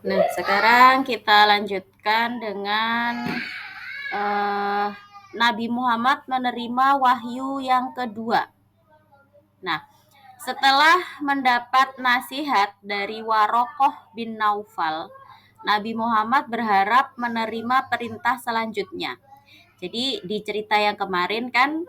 Nah, sekarang kita lanjutkan dengan uh, Nabi Muhammad menerima wahyu yang kedua. Nah, setelah mendapat nasihat dari Warokoh bin Naufal, Nabi Muhammad berharap menerima perintah selanjutnya. Jadi di cerita yang kemarin kan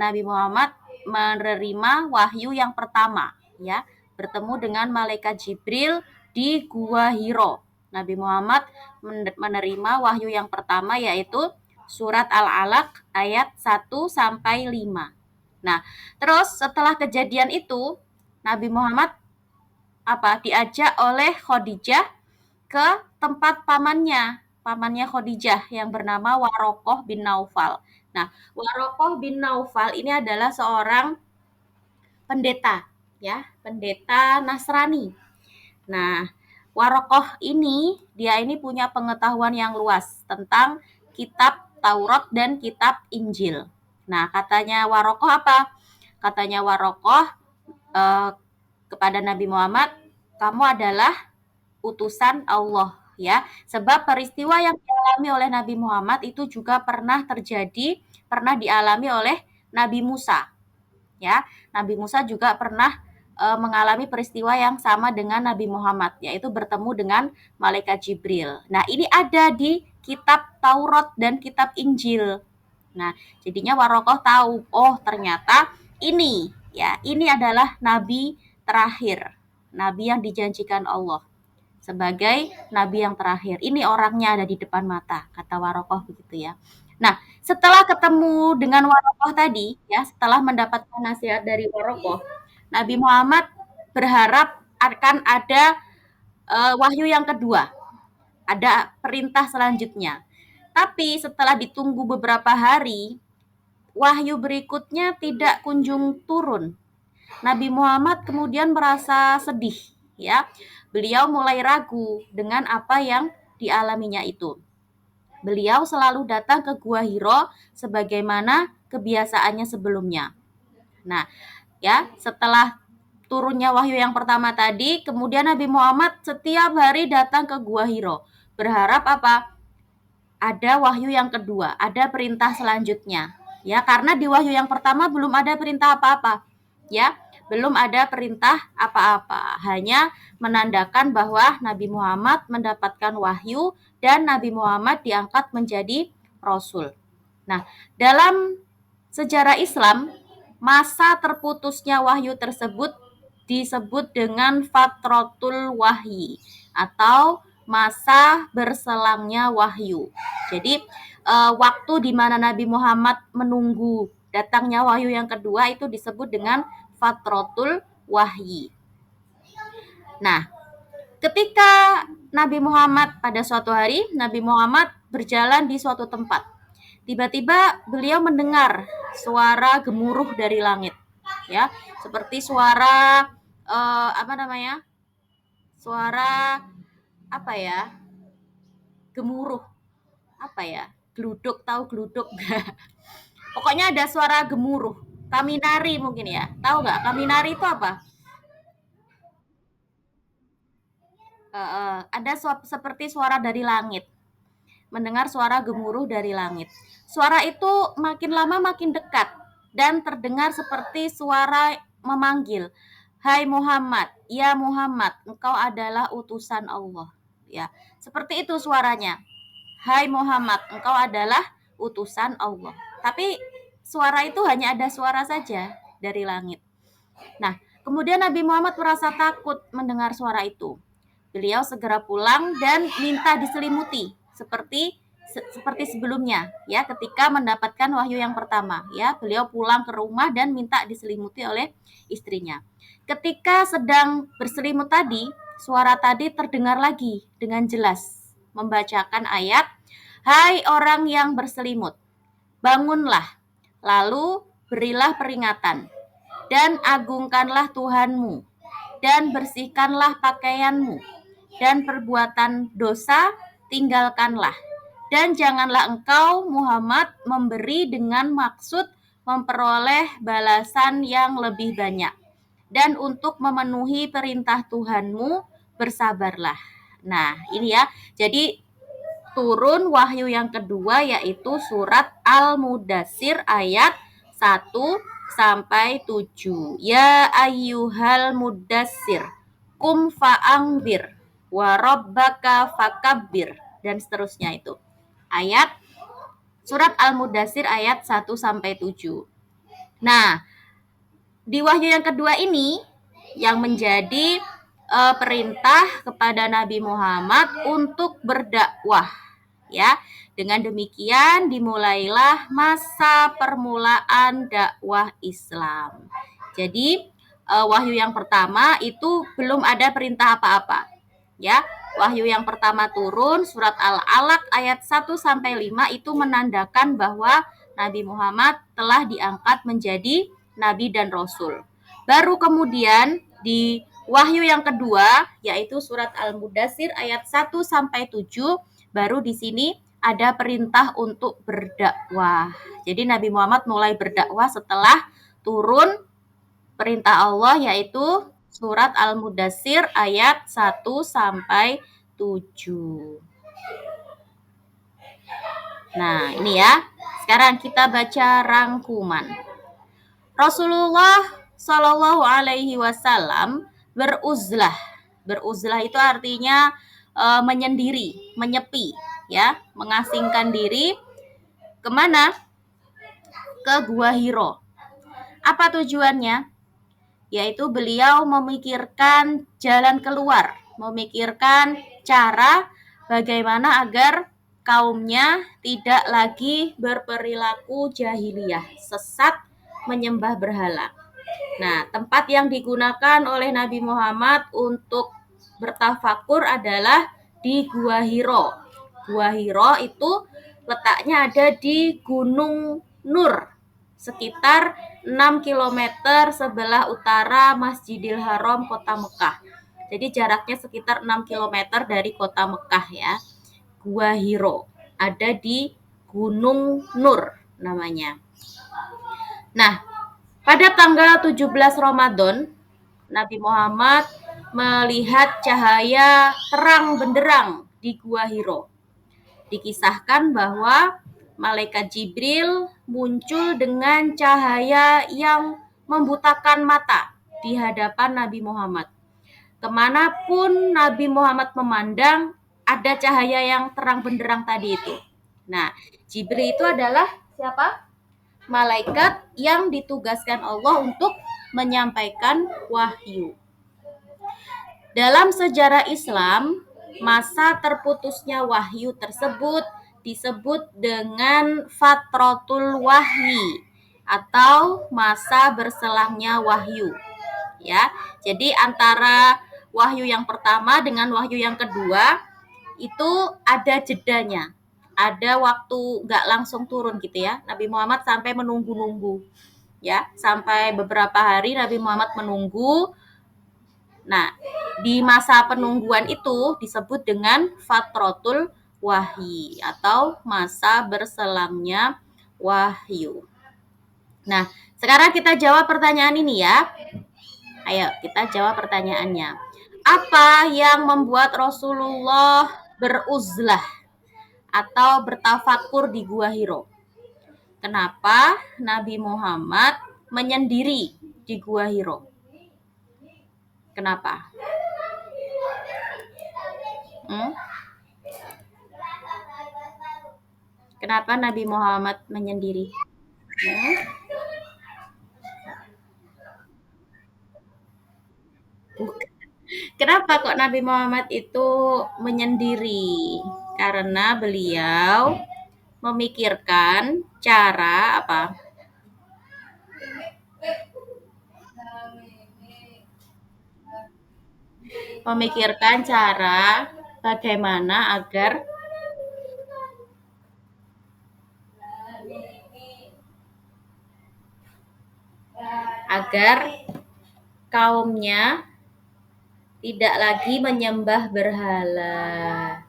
Nabi Muhammad menerima wahyu yang pertama, ya, bertemu dengan malaikat Jibril di Gua Hiro. Nabi Muhammad menerima wahyu yang pertama yaitu surat Al-Alaq ayat 1 sampai 5. Nah, terus setelah kejadian itu Nabi Muhammad diajak oleh Khadijah ke tempat pamannya Khadijah yang bernama Warokoh bin Naufal. Nah, Warokoh bin Naufal ini adalah seorang pendeta, ya, pendeta Nasrani. Nah, Warokoh ini dia ini punya pengetahuan yang luas tentang kitab Taurat dan kitab Injil. Nah, katanya Warokoh apa? Katanya Warokoh eh, kepada Nabi Muhammad, kamu adalah utusan Allah, ya. Sebab peristiwa yang dialami oleh Nabi Muhammad itu juga pernah terjadi, pernah dialami oleh Nabi Musa, ya. Nabi Musa juga pernah mengalami peristiwa yang sama dengan Nabi Muhammad, yaitu bertemu dengan malaikat Jibril. Nah, ini ada di kitab Taurat dan kitab Injil. Nah, jadinya Warokoh tahu, oh ternyata ini, ya, ini adalah nabi terakhir, nabi yang dijanjikan Allah sebagai nabi yang terakhir. Ini orangnya ada di depan mata, kata Warokoh begitu ya. Nah, setelah ketemu dengan Warokoh tadi, ya, setelah mendapatkan nasihat dari Warokoh, Nabi Muhammad berharap akan ada wahyu yang kedua, ada perintah selanjutnya. Tapi setelah ditunggu beberapa hari, wahyu berikutnya tidak kunjung turun. Nabi Muhammad kemudian merasa sedih, ya. Beliau mulai ragu dengan apa yang dialaminya itu. Beliau selalu datang ke Gua Hiro sebagaimana kebiasaannya sebelumnya. Nah, ya, setelah turunnya wahyu yang pertama tadi, kemudian Nabi Muhammad setiap hari datang ke Gua Hiro. Berharap apa? Ada wahyu yang kedua, ada perintah selanjutnya. Ya, karena di wahyu yang pertama belum ada perintah apa-apa. Ya, belum ada perintah apa-apa. Hanya menandakan bahwa Nabi Muhammad mendapatkan wahyu dan Nabi Muhammad diangkat menjadi rasul. Nah, dalam sejarah Islam, masa terputusnya wahyu tersebut disebut dengan fatratul wahyi atau masa berselangnya wahyu. Jadi waktu di mana Nabi Muhammad menunggu datangnya wahyu yang kedua itu disebut dengan fatratul wahyi. Nah, ketika Nabi Muhammad pada suatu hari, Nabi Muhammad berjalan di suatu tempat. Tiba-tiba beliau mendengar suara gemuruh dari langit, ya, seperti suara apa namanya? Suara apa ya? Gemuruh, apa ya? Gluduk, tahu gluduk nggak? Pokoknya ada suara gemuruh. Kaminari mungkin ya. Tahu nggak? Kaminari itu apa? Ada seperti suara dari langit. Mendengar suara gemuruh dari langit. Suara itu makin lama makin dekat dan terdengar seperti suara memanggil, "Hai Muhammad, ya Muhammad, engkau adalah utusan Allah." Ya, seperti itu suaranya. "Hai Muhammad, engkau adalah utusan Allah." Tapi suara itu hanya ada suara saja dari langit. Nah, kemudian Nabi Muhammad merasa takut mendengar suara itu. Beliau segera pulang dan minta diselimuti seperti sebelumnya, ya, ketika mendapatkan wahyu yang pertama, ya. Beliau pulang ke rumah dan minta diselimuti oleh istrinya. Ketika sedang berselimut tadi, suara tadi terdengar lagi dengan jelas membacakan ayat, "Hai orang yang berselimut, bangunlah, lalu berilah peringatan dan agungkanlah Tuhanmu dan bersihkanlah pakaianmu dan perbuatan dosa tinggalkanlah. Dan janganlah engkau Muhammad memberi dengan maksud memperoleh balasan yang lebih banyak. Dan untuk memenuhi perintah Tuhanmu bersabarlah." Nah, ini ya. Jadi turun wahyu yang kedua yaitu surat Al-Mudassir ayat 1 sampai 7. Ya ayyuhal mudassir kum fa'angzir wa rabbaka fakabbir dan seterusnya itu. Ayat surat Al-Mudassir ayat 1 sampai 7. Nah, di wahyu yang kedua ini yang menjadi perintah kepada Nabi Muhammad untuk berdakwah, ya. Dengan demikian dimulailah masa permulaan dakwah Islam. Jadi wahyu yang pertama itu belum ada perintah apa-apa, ya. Wahyu yang pertama turun surat Al-Alaq ayat 1 sampai 5 itu menandakan bahwa Nabi Muhammad telah diangkat menjadi nabi dan rasul. Baru kemudian di wahyu yang kedua yaitu surat Al-Mudassir ayat 1 sampai 7 baru di sini ada perintah untuk berdakwah. Jadi Nabi Muhammad mulai berdakwah setelah turun perintah Allah yaitu surat Al-Mudassir ayat 1 sampai 7. Nah, ini ya. Sekarang kita baca rangkuman. Rasulullah Shallallahu Alaihi Wasallam beruzlah. Beruzlah itu artinya menyendiri, menyepi, ya, mengasingkan diri kemana? Ke Gua Hiro. Apa tujuannya? Yaitu beliau memikirkan jalan keluar, memikirkan cara bagaimana agar kaumnya tidak lagi berperilaku jahiliyah, sesat, menyembah berhala. Nah, tempat yang digunakan oleh Nabi Muhammad untuk bertafakur adalah di Gua Hiro. Gua Hiro itu letaknya ada di Gunung Nur, sekitar 6 km sebelah utara Masjidil Haram kota Mekah. Jadi jaraknya sekitar 6 km dari kota Mekah ya. Gua Hiro ada di Gunung Nur namanya. Nah, pada tanggal 17 Ramadan, Nabi Muhammad melihat cahaya terang benderang di Gua Hiro. Dikisahkan bahwa malaikat Jibril muncul dengan cahaya yang membutakan mata di hadapan Nabi Muhammad. Kemanapun Nabi Muhammad memandang, ada cahaya yang terang benderang tadi itu. Nah, Jibril itu adalah siapa? Malaikat yang ditugaskan Allah untuk menyampaikan wahyu. Dalam sejarah Islam, masa terputusnya wahyu tersebut disebut dengan fatratul wahyi atau masa berselangnya wahyu. Ya, jadi antara wahyu yang pertama dengan wahyu yang kedua itu ada jedanya. Ada waktu nggak langsung turun gitu ya. Nabi Muhammad sampai menunggu-nunggu. Ya, sampai beberapa hari Nabi Muhammad menunggu. Nah, di masa penungguan itu disebut dengan fatratul wahyi atau masa berselangnya wahyu. Nah, sekarang kita jawab pertanyaan ini ya. Ayo, kita jawab pertanyaannya. Apa yang membuat Rasulullah beruzlah atau bertafakur di Gua Hiro? Kenapa Nabi Muhammad menyendiri di Gua Hiro? Kenapa? Kenapa Nabi Muhammad menyendiri? Kenapa kok Nabi Muhammad itu menyendiri? Karena beliau memikirkan cara apa? Memikirkan cara bagaimana agar kaumnya tidak lagi menyembah berhala.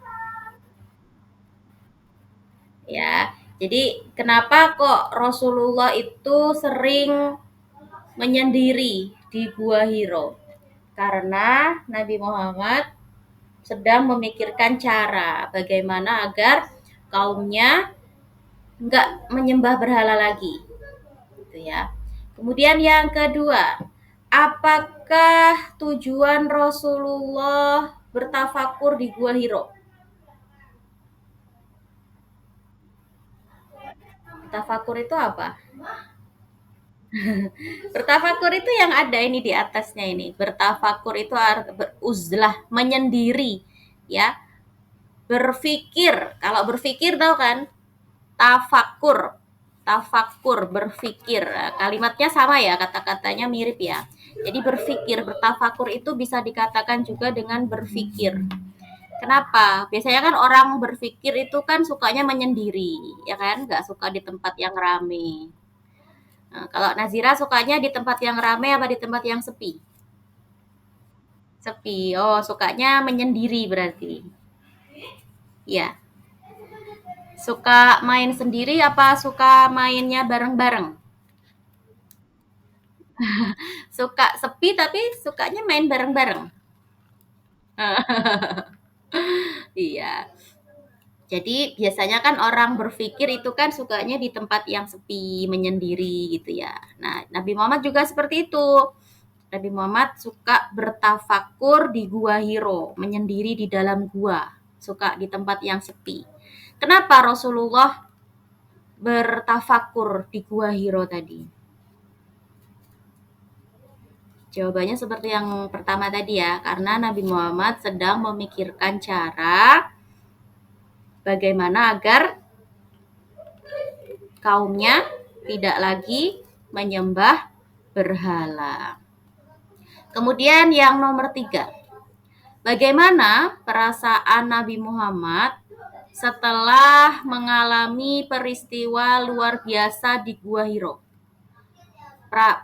Ya, jadi kenapa kok Rasulullah itu sering menyendiri di Gua Hiro? Karena Nabi Muhammad sedang memikirkan cara bagaimana agar kaumnya nggak menyembah berhala lagi, gitu ya. Kemudian yang kedua, apakah tujuan Rasulullah bertafakur di Gua Hiro? Tafakur itu apa? Bertafakur itu yang ada ini di atasnya ini. Bertafakur itu beruzlah, menyendiri, ya. Berpikir. Kalau berpikir tahu kan? Tafakur. Tafakur, berpikir. Kalimatnya sama ya, kata-katanya mirip ya. Jadi berpikir, bertafakur itu bisa dikatakan juga dengan berpikir. Kenapa? Biasanya kan orang berpikir itu kan sukanya menyendiri, ya kan? Nggak suka di tempat yang rame. Nah, kalau Nazira sukanya di tempat yang ramai apa di tempat yang sepi? Sepi. Oh, sukanya menyendiri berarti. Ya. Suka main sendiri apa suka mainnya bareng-bareng? Suka sepi tapi sukanya main bareng-bareng. Iya. Jadi biasanya kan orang berpikir itu kan sukanya di tempat yang sepi, menyendiri gitu ya. Nah, Nabi Muhammad juga seperti itu. Nabi Muhammad suka bertafakur di gua Hiro, menyendiri di dalam gua, suka di tempat yang sepi. Kenapa Rasulullah bertafakur di gua Hiro tadi? Jawabannya seperti yang pertama tadi ya, karena Nabi Muhammad sedang memikirkan cara bagaimana agar kaumnya tidak lagi menyembah berhala. Kemudian yang nomor 3, bagaimana perasaan Nabi Muhammad setelah mengalami peristiwa luar biasa di Gua Hiro?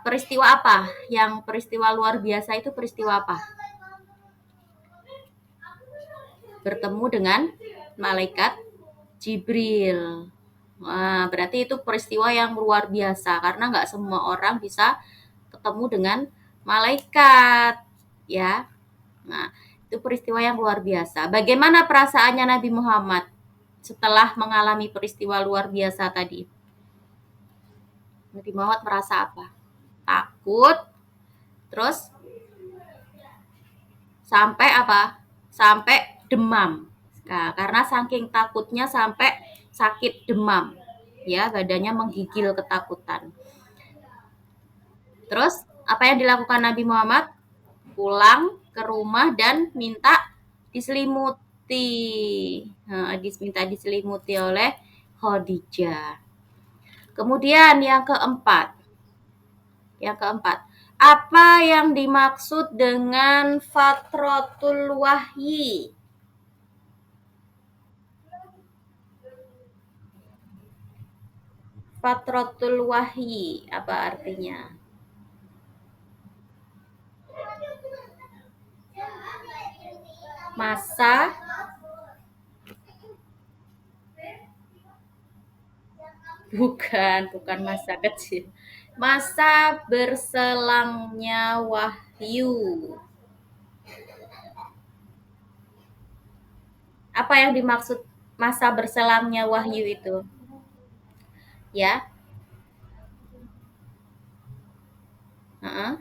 Peristiwa apa? Yang peristiwa luar biasa itu peristiwa apa? Bertemu dengan malaikat Jibril. Nah, berarti itu peristiwa yang luar biasa karena nggak semua orang bisa ketemu dengan malaikat, ya. Nah, itu peristiwa yang luar biasa. Bagaimana perasaannya Nabi Muhammad setelah mengalami peristiwa luar biasa tadi? Nabi Muhammad merasa apa? Takut, terus sampai apa? Sampai demam. Nah, karena saking takutnya sampai sakit demam. Ya, badannya menggigil ketakutan. Terus apa yang dilakukan Nabi Muhammad? Pulang ke rumah dan minta diselimuti. Nah, minta diselimuti oleh Khadijah. Kemudian yang keempat, apa yang dimaksud dengan fatratul wahyi? Fatratul wahyi apa artinya? Masa, bukan masa kecil. Masa berselangnya wahyu. Apa yang dimaksud masa berselangnya wahyu itu? Ya, uh-uh.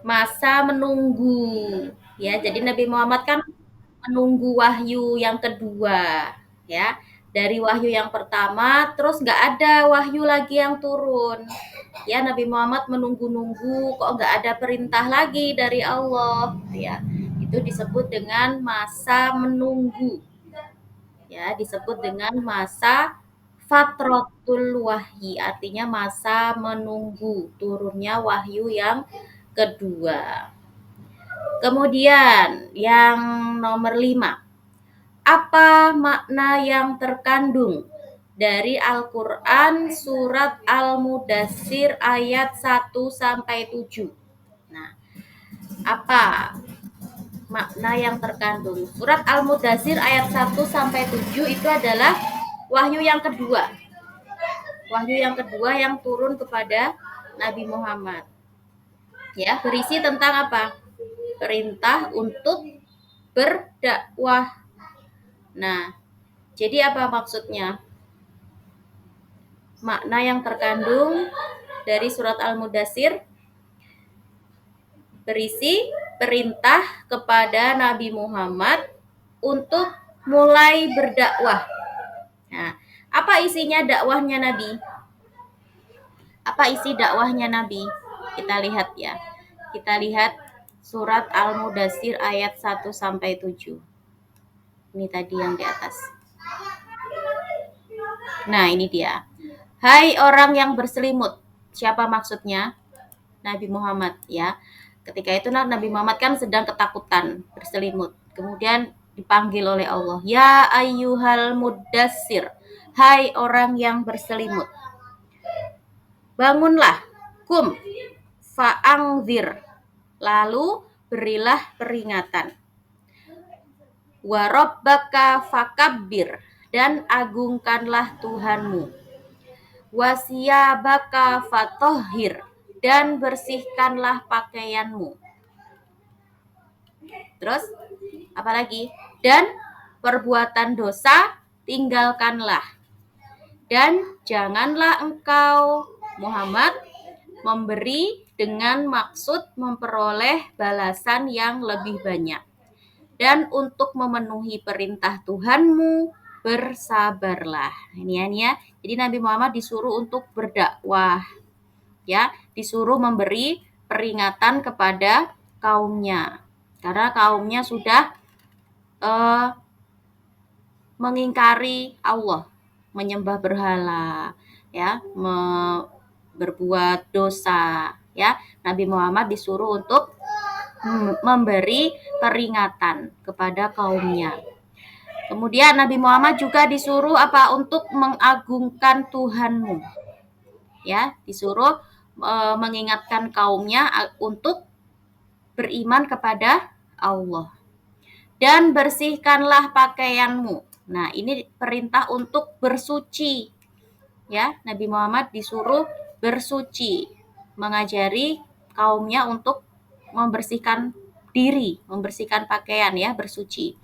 Masa menunggu. Ya, jadi Nabi Muhammad kan menunggu wahyu yang kedua, ya. Dari wahyu yang pertama, terus nggak ada wahyu lagi yang turun. Ya, Nabi Muhammad menunggu-nunggu, kok nggak ada perintah lagi dari Allah, ya. Itu disebut dengan masa menunggu. Ya, disebut dengan masa fatratul wahyi, artinya masa menunggu turunnya wahyu yang kedua. Kemudian yang nomor 5, apa makna yang terkandung dari Al-Quran surat Al-Mudassir ayat 1 sampai 7? Nah, apa makna yang terkandung? Surat Al-Mudassir ayat 1 sampai 7 itu adalah wahyu yang kedua. Wahyu yang kedua yang turun kepada Nabi Muhammad. Ya, berisi tentang apa? perintah untuk berdakwah. Nah, jadi apa maksudnya? Makna yang terkandung dari surat Al-Mudatsir berisi perintah kepada Nabi Muhammad untuk mulai berdakwah. Nah, apa isinya dakwahnya Nabi? Apa isi dakwahnya Nabi? Kita lihat ya. Kita lihat surat Al-Mudatsir ayat 1 sampai 7. Ini tadi yang di atas. Nah, ini dia. Hai orang yang berselimut. Siapa maksudnya? Nabi Muhammad ya. Ketika itu Nabi Muhammad kan sedang ketakutan, berselimut. Kemudian dipanggil oleh Allah, "Ya ayyuhal muddatsir." Hai orang yang berselimut. Bangunlah, kum fa'angzir. Lalu berilah peringatan. Wa rabbaka fakabbir, dan agungkanlah Tuhanmu. Wasiyabaka fatohhir, dan bersihkanlah pakaianmu. Terus apa lagi? Dan perbuatan dosa tinggalkanlah. Dan janganlah engkau Muhammad memberi dengan maksud memperoleh balasan yang lebih banyak. Dan untuk memenuhi perintah Tuhanmu, bersabarlah. Ini ya. Jadi Nabi Muhammad disuruh untuk berdakwah. Ya, disuruh memberi peringatan kepada kaumnya. Karena kaumnya sudah mengingkari Allah, menyembah berhala, ya, berbuat dosa, ya. Nabi Muhammad disuruh untuk memberi peringatan kepada kaumnya. Kemudian Nabi Muhammad juga disuruh apa? Untuk mengagungkan Tuhanmu. Ya, disuruh mengingatkan kaumnya untuk beriman kepada Allah. Dan bersihkanlah pakaianmu. Nah, ini perintah untuk bersuci. Ya, Nabi Muhammad disuruh bersuci, mengajari kaumnya untuk membersihkan diri, membersihkan pakaian ya, bersuci.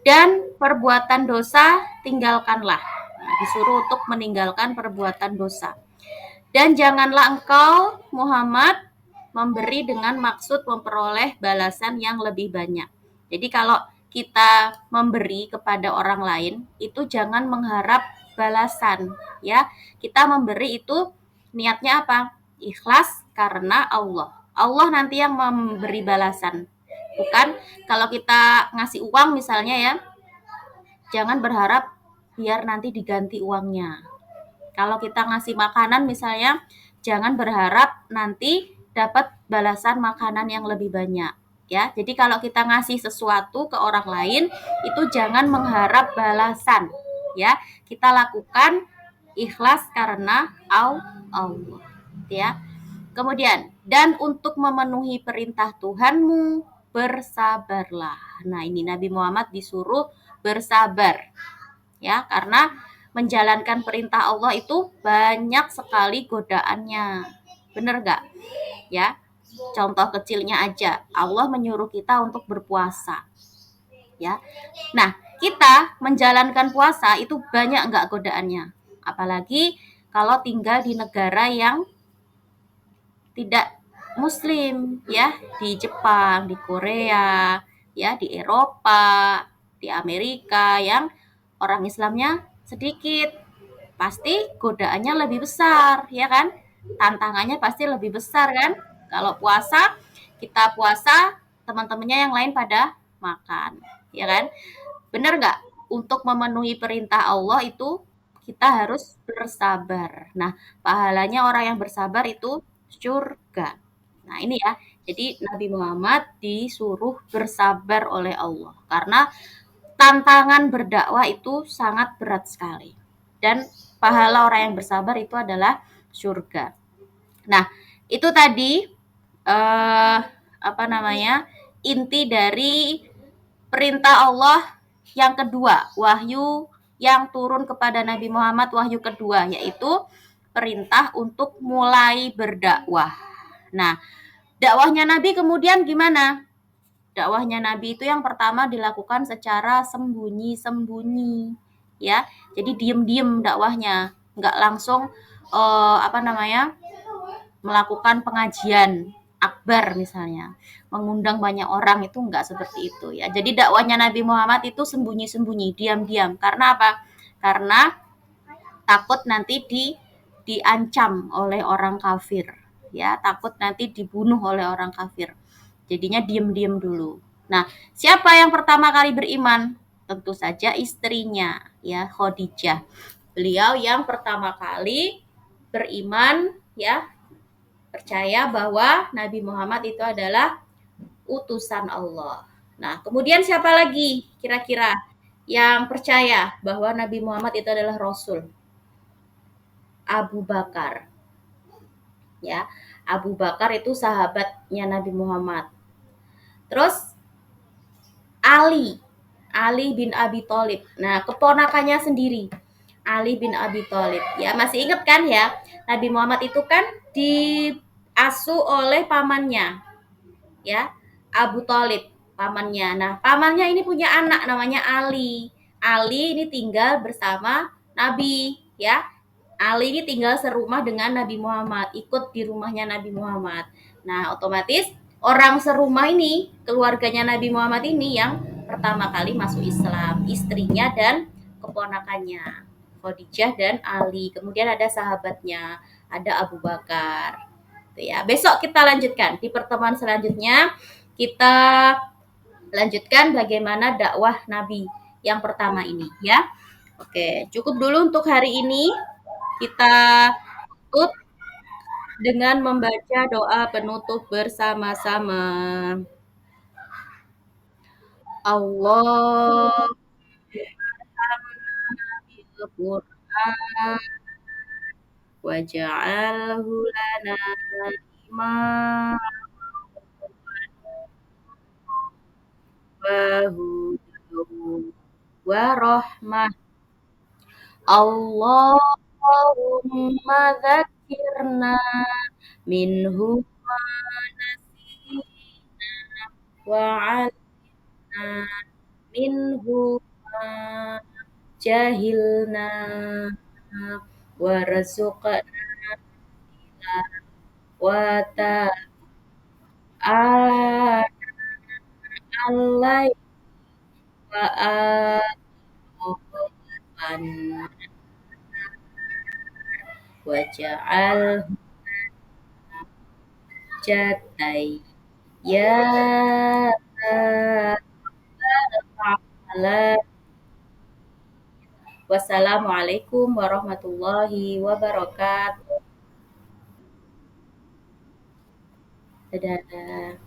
Dan perbuatan dosa tinggalkanlah. Nah, disuruh untuk meninggalkan perbuatan dosa. Dan janganlah engkau Muhammad memberi dengan maksud memperoleh balasan yang lebih banyak. Jadi kalau kita memberi kepada orang lain itu jangan mengharap balasan ya. Kita memberi itu niatnya apa? Ikhlas karena Allah. Allah nanti yang memberi balasan. Bukan kalau kita ngasih uang misalnya ya, jangan berharap biar nanti diganti uangnya. Kalau kita ngasih makanan misalnya, jangan berharap nanti dapat balasan makanan yang lebih banyak. Ya, jadi kalau kita ngasih sesuatu ke orang lain, itu jangan mengharap balasan. Ya, kita lakukan ikhlas karena Allah. Ya. Kemudian, dan untuk memenuhi perintah Tuhanmu, bersabarlah. Nah, ini Nabi Muhammad disuruh bersabar. Ya, karena menjalankan perintah Allah itu banyak sekali godaannya. Bener gak? Ya, contoh kecilnya aja, Allah menyuruh kita untuk berpuasa. Ya, nah kita menjalankan puasa itu banyak nggak godaannya? Apalagi kalau tinggal di negara yang tidak Muslim, ya, di Jepang, di Korea, ya, di Eropa, di Amerika yang orang Islamnya sedikit, pasti godaannya lebih besar, ya kan? Tantangannya pasti lebih besar kan? Kalau puasa, kita puasa, teman-temannya yang lain pada makan, ya kan? Benar nggak? Untuk memenuhi perintah Allah itu kita harus bersabar. Nah, pahalanya orang yang bersabar itu surga. Nah, ini ya. Jadi Nabi Muhammad disuruh bersabar oleh Allah karena tantangan berdakwah itu sangat berat sekali. Dan pahala orang yang bersabar itu adalah surga. Nah, itu tadi inti dari perintah Allah yang kedua, wahyu yang turun kepada Nabi Muhammad, wahyu kedua, yaitu perintah untuk mulai berdakwah. Nah, dakwahnya Nabi kemudian gimana? dakwahnya Nabi itu yang pertama dilakukan secara sembunyi-sembunyi, ya. Jadi diem-diem dakwahnya, nggak langsung apa namanya melakukan pengajian akbar misalnya, mengundang banyak orang itu enggak seperti itu ya. Jadi dakwahnya Nabi Muhammad itu sembunyi-sembunyi, diam-diam. Karena apa? Karena takut nanti diancam oleh orang kafir ya, takut nanti dibunuh oleh orang kafir. Jadinya diem-diem dulu. Nah, siapa yang pertama kali beriman? Tentu saja istrinya ya, Khadijah. Beliau yang pertama kali beriman ya, percaya bahwa Nabi Muhammad itu adalah utusan Allah. Nah, kemudian siapa lagi kira-kira yang percaya bahwa Nabi Muhammad itu adalah Rasul? Abu Bakar. Ya, Abu Bakar itu sahabatnya Nabi Muhammad. Terus Ali, Ali bin Abi Thalib. Nah, keponakannya sendiri, Ali bin Abi Thalib. Ya, masih ingat kan ya? Nabi Muhammad itu kan diasuh oleh pamannya, ya, Abu Thalib, pamannya. Nah, pamannya ini punya anak namanya Ali. Ali ini tinggal bersama Nabi, ya. Ali ini tinggal serumah dengan Nabi Muhammad, ikut di rumahnya Nabi Muhammad. Nah, otomatis orang serumah ini, keluarganya Nabi Muhammad ini yang pertama kali masuk Islam, istrinya dan keponakannya, Khadijah dan Ali. Kemudian ada sahabatnya, ada Abu Bakar. Ya, besok kita lanjutkan di pertemuan selanjutnya. Kita lanjutkan bagaimana dakwah Nabi yang pertama ini ya. Oke, cukup dulu untuk hari ini. Kita tutup dengan membaca doa penutup bersama-sama. Allah bil Qur'an waj'alhu lana imam wa hudan wa rahmah. Allahumma dzakirna minhu ma nasina wa 'allimna minhu ma jahilna warzuqna wa ta'ala wa an waj'al jatai ya ta'ala. Wassalamualaikum warahmatullahi wabarakatuh. Dadah.